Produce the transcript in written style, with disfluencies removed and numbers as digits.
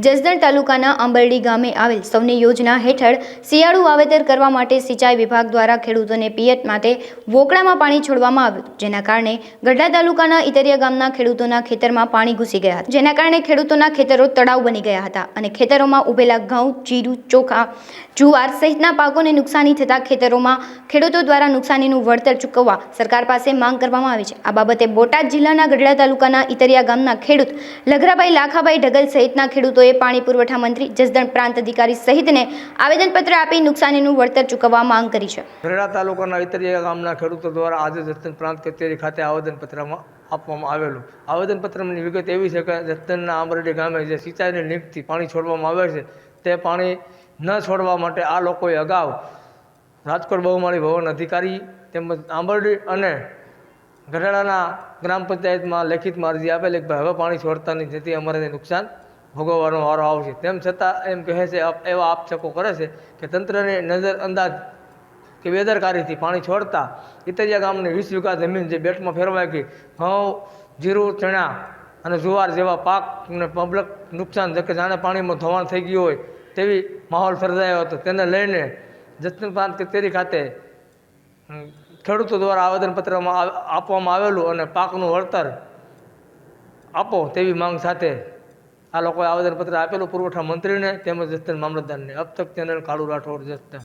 જસદણ તાલુકાના આંબરડી ગામે આવેલ સૌની યોજના હેઠળ શિયાળુ વાવેતર કરવા માટે સિંચાઈ વિભાગ દ્વારા ખેડૂતોને પિયત માટે વોકળામાં પાણી છોડવામાં આવ્યું, જેના કારણે ગઢડા તાલુકાના ઇતરિયા ગામના ખેડૂતોના ખેતરમાં પાણી ઘૂસી ગયા હતા, જેના કારણે ખેડૂતોના ખેતરો તળાવ બની ગયા હતા અને ખેતરોમાં ઉભેલા ઘઉં, જીરું, ચોખા, જુવાર સહિતના પાકોને નુકસાની થતા ખેતરોમાં ખેડૂતો દ્વારા નુકસાનીનું વળતર ચૂકવવા સરકાર પાસે માંગ કરવામાં આવી છે। આ બાબતે બોટાદ જિલ્લાના ગઢડા તાલુકાના ઇતરિયા ગામના ખેડૂત લઘરાભાઈ લાખાભાઈ ઢગલ સહિતના ખેડૂતોએ પાણી પુરવઠા મંત્રી, જસદણ પ્રાંત અધિકારી સહિતને આવેદનપત્ર આપી નુકસાનીનું વળતર ચૂકવવા માંગ કરી છે। ગઢડા તાલુકાના ઇતરિયા ગામના ખેડૂતો દ્વારા આજે જસદણ પ્રાંત કચેરી ખાતે આવેદનપત્રમાં આપવામાં આવેલું। આવેદનપત્રની વિગત એવી છે કે જસદણના આંબરડી ગામે જે સિંચાઈની લીકથી પાણી છોડવામાં આવે છે તે પાણી ન છોડવા માટે આ લોકોએ અગાઉ રાજકોટ બહુમાળી ભવન અધિકારી તેમજ આંબરડી અને ગઢડાના ગ્રામ પંચાયતમાં લેખિતમાં અરજી આપેલી કે હવે પાણી છોડતા નહીં, જેથી અમારે નુકસાન ભોગવવાનો વારો આવશે। તેમ છતાં એમ કહે છે, એવા આક્ષેપો કરે છે કે તંત્રની નજર અંદાજ કે બેદરકારીથી પાણી છોડતા ઇતરિયા ગામની 20 વીઘા જમીન જે બેટમાં ફેરવાઈ ગઈ, ઘઉં, જીરું, ચણા અને જુવાર જેવા પાકને પબ્લિક નુકસાન કે જાણે પાણીમાં ધોવાણ થઈ ગયું હોય તેવી માહોલ સર્જાયો હતો। તેને લઈને જસદણ પ્રાંત કચેરી ખાતે ખેડૂતો દ્વારા આવેદનપત્રમાં આપવામાં આવેલું અને પાકનું વળતર આપો તેવી માંગ સાથે આ લોકોએ આવેદનપત્ર આપેલું પુરવઠા મંત્રીને તેમજ જસદણ મામલતદારને। અબ તક ચેનલ કાળુ રાઠોડ, જસદણ।